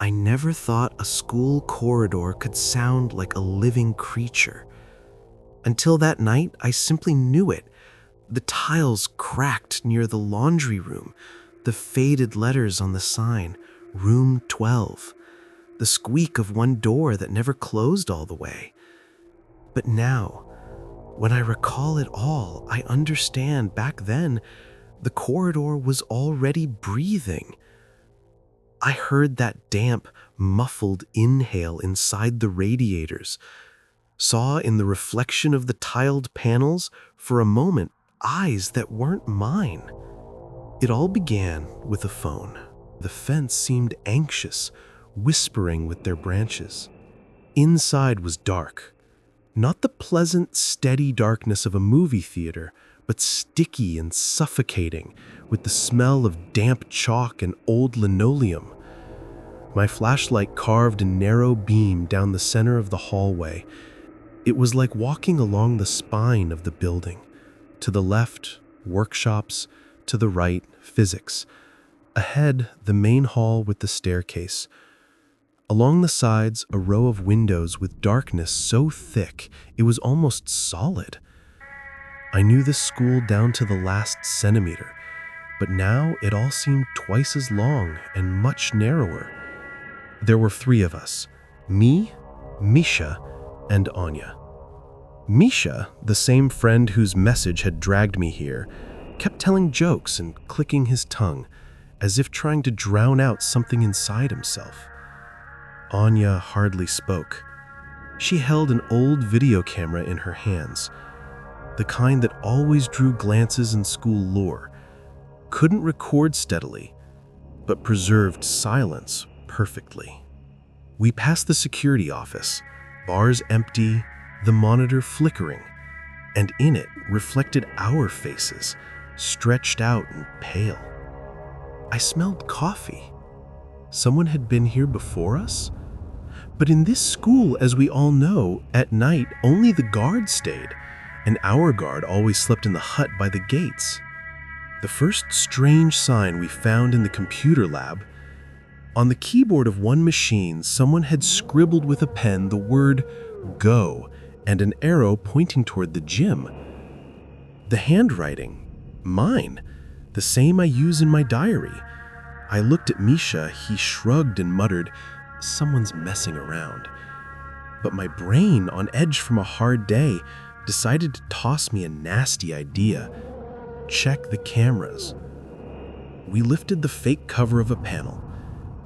I never thought a school corridor could sound like a living creature. Until that night, I simply knew it. The tiles cracked near the laundry room, the faded letters on the sign, Room 12, the squeak of one door that never closed all the way. But now, when I recall it all, I understand back then the corridor was already breathing. I heard that damp, muffled inhale inside the radiators, saw in the reflection of the tiled panels, for a moment, eyes that weren't mine. It all began with a phone. The fence seemed anxious, whispering with their branches. Inside was dark. Not the pleasant, steady darkness of a movie theater, but sticky and suffocating, with the smell of damp chalk and old linoleum. My flashlight carved a narrow beam down the center of the hallway. It was like walking along the spine of the building. To the left, workshops. To the right, physics. Ahead, the main hall with the staircase. Along the sides, a row of windows with darkness so thick it was almost solid. I knew this school down to the last centimeter, but now it all seemed twice as long and much narrower. There were 3 of us, me, Misha, and Anya. Misha, the same friend whose message had dragged me here, kept telling jokes and clicking his tongue, as if trying to drown out something inside himself. Anya hardly spoke. She held an old video camera in her hands, the kind that always drew glances in school lore, couldn't record steadily, but preserved silence perfectly. We passed the security office, bars empty, the monitor flickering, and in it reflected our faces, stretched out and pale. I smelled coffee. Someone had been here before us? But in this school, as we all know, at night only the guard stayed, and our guard always slept in the hut by the gates. The first strange sign we found in the computer lab. On the keyboard of one machine, someone had scribbled with a pen the word "go" and an arrow pointing toward the gym. The handwriting, mine, the same I use in my diary. I looked at Misha. He shrugged and muttered, "Someone's messing around." But my brain, on edge from a hard day, decided to toss me a nasty idea. Check the cameras. We lifted the fake cover of a panel,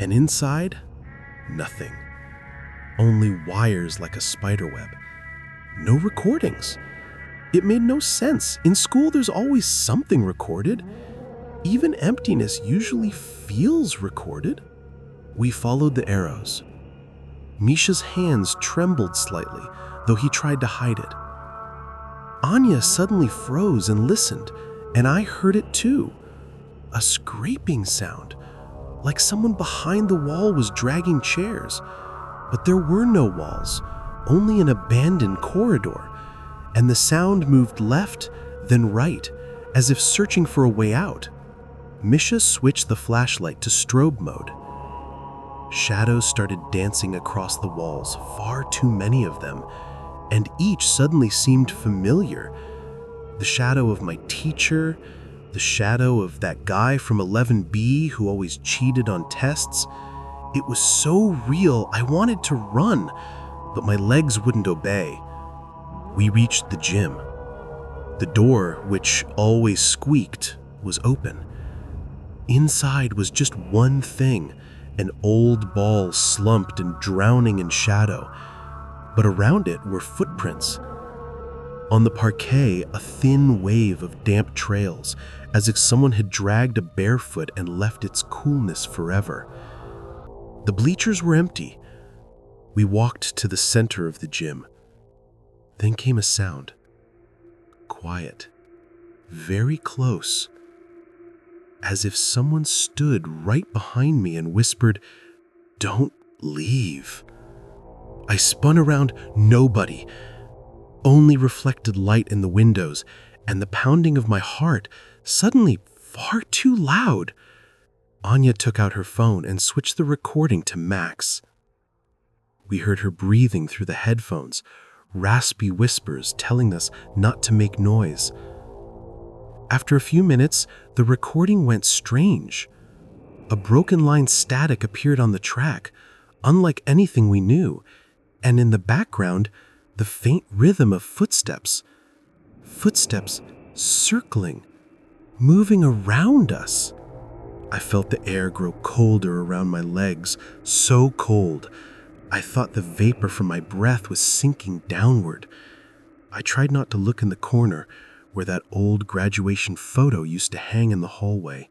and inside, nothing. Only wires like a spiderweb. No recordings. It made no sense. In school, there's always something recorded. Even emptiness usually feels recorded. We followed the arrows. Misha's hands trembled slightly, though he tried to hide it. Anya suddenly froze and listened, and I heard it too. A scraping sound, like someone behind the wall was dragging chairs. But there were no walls, only an abandoned corridor, and the sound moved left, then right, as if searching for a way out. Misha switched the flashlight to strobe mode. Shadows started dancing across the walls, far too many of them, and each suddenly seemed familiar. The shadow of my teacher, the shadow of that guy from 11B who always cheated on tests. It was so real, I wanted to run, but my legs wouldn't obey. We reached the gym. The door, which always squeaked, was open. Inside was just one thing, an old ball slumped and drowning in shadow, but around it were footprints. On the parquet, a thin wave of damp trails, as if someone had dragged a barefoot and left its coolness forever. The bleachers were empty. We walked to the center of the gym. Then came a sound. Quiet. Very close. As if someone stood right behind me and whispered, "Don't leave." I spun around. Nobody. Only reflected light in the windows, and the pounding of my heart, suddenly far too loud. Anya took out her phone and switched the recording to max. We heard her breathing through the headphones, raspy whispers telling us not to make noise. After a few minutes, the recording went strange. A broken line static appeared on the track, unlike anything we knew, and in the background, the faint rhythm of footsteps. Footsteps circling, moving around us. I felt the air grow colder around my legs, so cold. I thought the vapor from my breath was sinking downward. I tried not to look in the corner where that old graduation photo used to hang in the hallway,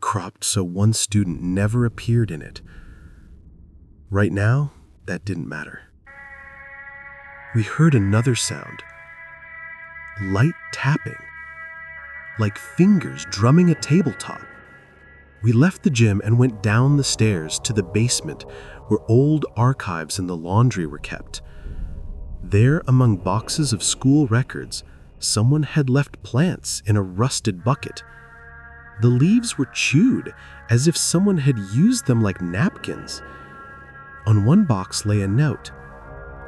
cropped so one student never appeared in it. Right now, that didn't matter. We heard another sound. Light tapping, like fingers drumming a tabletop. We left the gym and went down the stairs to the basement where old archives in the laundry were kept. There, among boxes of school records, someone had left plants in a rusted bucket. The leaves were chewed as if someone had used them like napkins. On one box lay a note,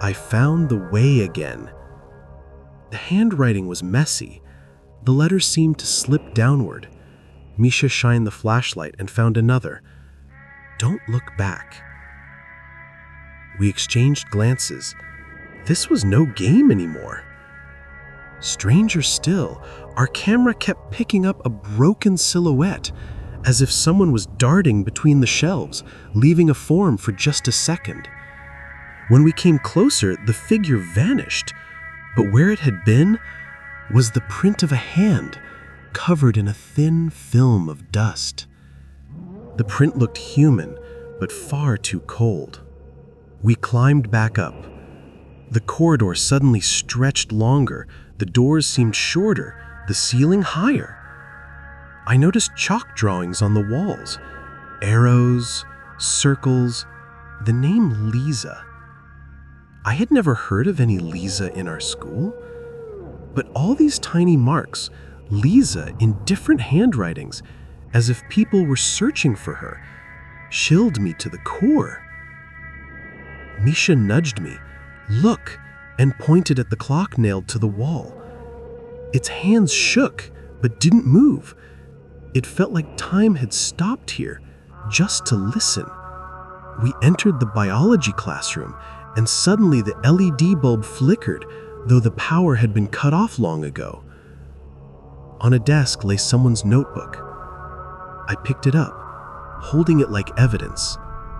"I found the way again." The handwriting was messy. The letters seemed to slip downward. Misha shined the flashlight and found another. "Don't look back." We exchanged glances. This was no game anymore. Stranger still, our camera kept picking up a broken silhouette, as if someone was darting between the shelves, leaving a form for just a second. When we came closer, the figure vanished, but where it had been was the print of a hand covered in a thin film of dust. The print looked human, but far too cold. We climbed back up. The corridor suddenly stretched longer, the doors seemed shorter, the ceiling higher. I noticed chalk drawings on the walls, arrows, circles, the name Lisa. I had never heard of any Lisa in our school, but all these tiny marks, Lisa in different handwritings, as if people were searching for her, chilled me to the core. Misha nudged me, "Look," and pointed at the clock nailed to the wall. Its hands shook, but didn't move. It felt like time had stopped here, just to listen. We entered the biology classroom, and suddenly the LED bulb flickered, though the power had been cut off long ago. On a desk lay someone's notebook. I picked it up, holding it like evidence,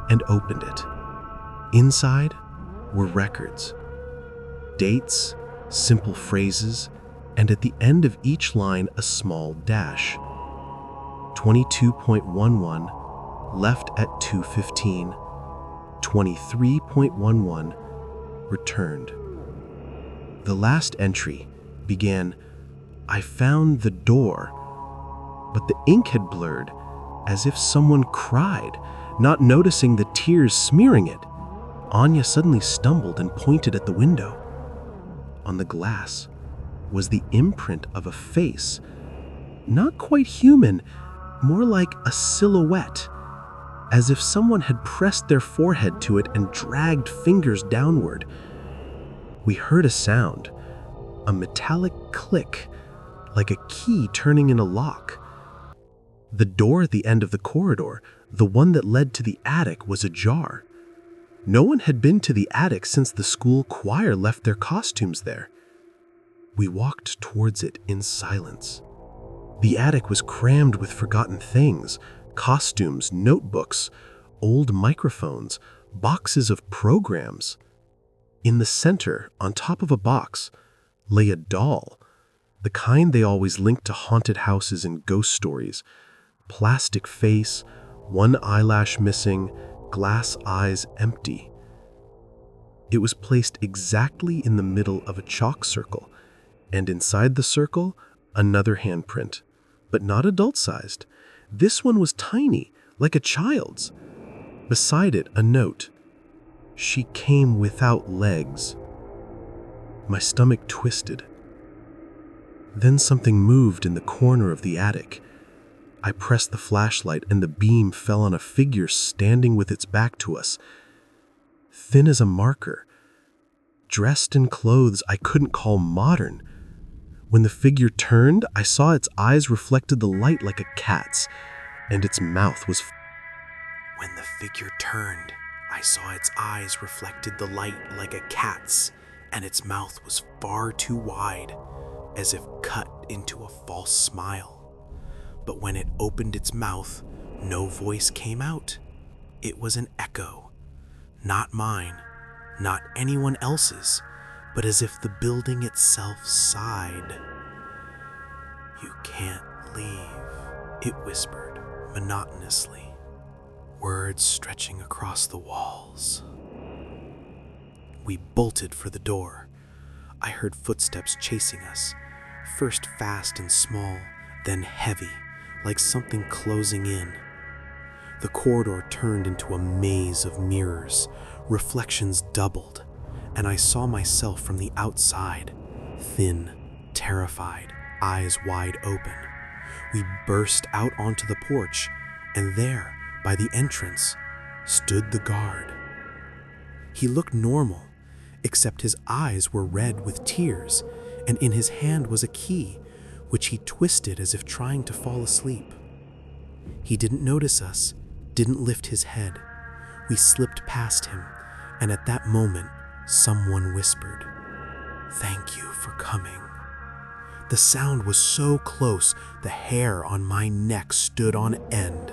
and opened it. Inside were records, dates, simple phrases, and at the end of each line a small dash. 22.11, left at 2:15. 23.11, returned. The last entry began, "I found the door," but the ink had blurred, as if someone cried, not noticing the tears smearing it. Anya suddenly stumbled and pointed at the window. On the glass was the imprint of a face, not quite human, more like a silhouette, as if someone had pressed their forehead to it and dragged fingers downward. We heard a sound, a metallic click, like a key turning in a lock. The door at the end of the corridor, the one that led to the attic, was ajar. No one had been to the attic since the school choir left their costumes there. We walked towards it in silence. The attic was crammed with forgotten things, costumes, notebooks, old microphones, boxes of programs. In the center, on top of a box, lay a doll, the kind they always linked to haunted houses and ghost stories. Plastic face, one eyelash missing, glass eyes empty. It was placed exactly in the middle of a chalk circle, and inside the circle, another handprint, but not adult-sized. This one was tiny, like a child's. Beside it, a note. "She came without legs." My stomach twisted. Then something moved in the corner of the attic. I pressed the flashlight and the beam fell on a figure standing with its back to us, thin as a marker, dressed in clothes I couldn't call modern. When the figure turned, I saw its eyes reflected the light like a cat's, and its mouth was... When the figure turned, I saw its eyes reflected the light like a cat's, and its mouth was far too wide, as if cut into a false smile. But when it opened its mouth, no voice came out. It was an echo, not mine, not anyone else's, but as if the building itself sighed. "You can't leave," it whispered monotonously, words stretching across the walls. We bolted for the door. I heard footsteps chasing us, first fast and small, then heavy, like something closing in. The corridor turned into a maze of mirrors, reflections doubled, and I saw myself from the outside, thin, terrified, eyes wide open. We burst out onto the porch, and there, by the entrance, stood the guard. He looked normal, except his eyes were red with tears, and in his hand was a key, which he twisted as if trying to fall asleep. He didn't notice us, didn't lift his head. We slipped past him, and at that moment, someone whispered, "Thank you for coming." The sound was so close, the hair on my neck stood on end.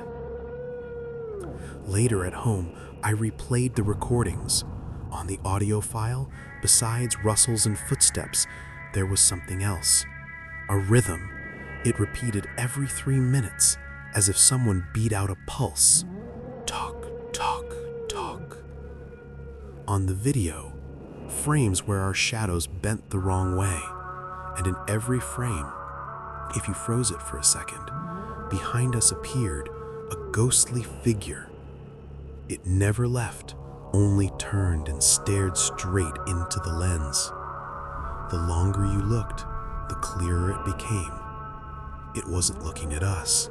Later at home, I replayed the recordings. On the audio file, besides rustles and footsteps, there was something else. A rhythm. It repeated every 3 minutes, as if someone beat out a pulse. Talk, talk, talk. On the video, frames where our shadows bent the wrong way, and in every frame, if you froze it for a second, behind us appeared a ghostly figure. It never left, only turned and stared straight into the lens. The longer you looked, the clearer it became. It wasn't looking at us.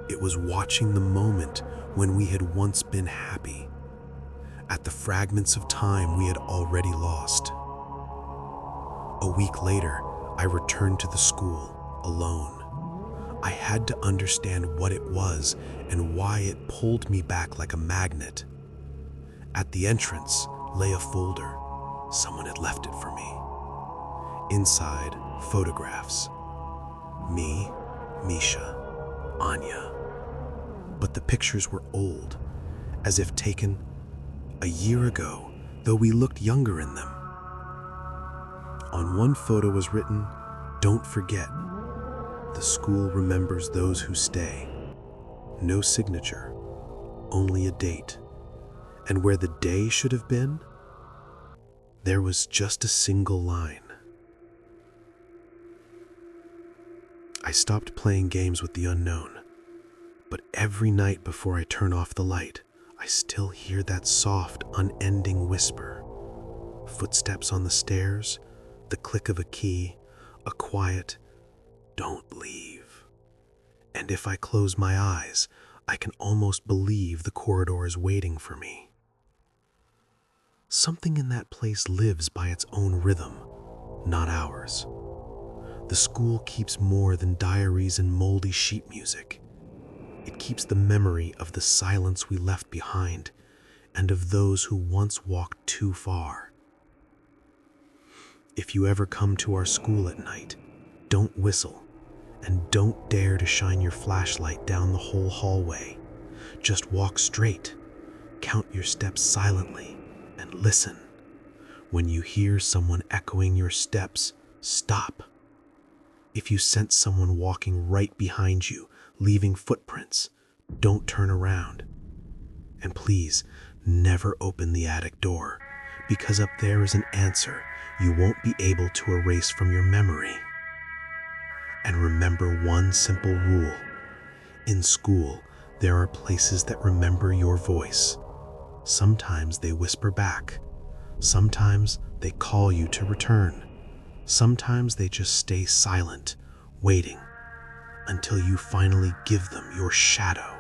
It was watching the moment when we had once been happy, at the fragments of time we had already lost. A week later, I returned to the school, alone. I had to understand what it was and why it pulled me back like a magnet. At the entrance lay a folder. Someone had left it for me. Inside, photographs. Me, Misha, Anya. But the pictures were old, as if taken a year ago, though we looked younger in them. On one photo was written, "Don't forget, the school remembers those who stay." No signature, only a date. And where the day should have been, there was just a single line. I stopped playing games with the unknown, but every night before I turn off the light, I still hear that soft, unending whisper. Footsteps on the stairs, the click of a key, a quiet, "Don't leave." And if I close my eyes, I can almost believe the corridor is waiting for me. Something in that place lives by its own rhythm, not ours. The school keeps more than diaries and moldy sheet music. It keeps the memory of the silence we left behind and of those who once walked too far. If you ever come to our school at night, don't whistle and don't dare to shine your flashlight down the whole hallway. Just walk straight, count your steps silently, and listen. When you hear someone echoing your steps, stop. If you sense someone walking right behind you, leaving footprints, don't turn around. And please, never open the attic door, because up there is an answer you won't be able to erase from your memory. And remember one simple rule. In school, there are places that remember your voice. Sometimes they whisper back. Sometimes they call you to return. Sometimes they just stay silent, waiting. until you finally give them your shadow.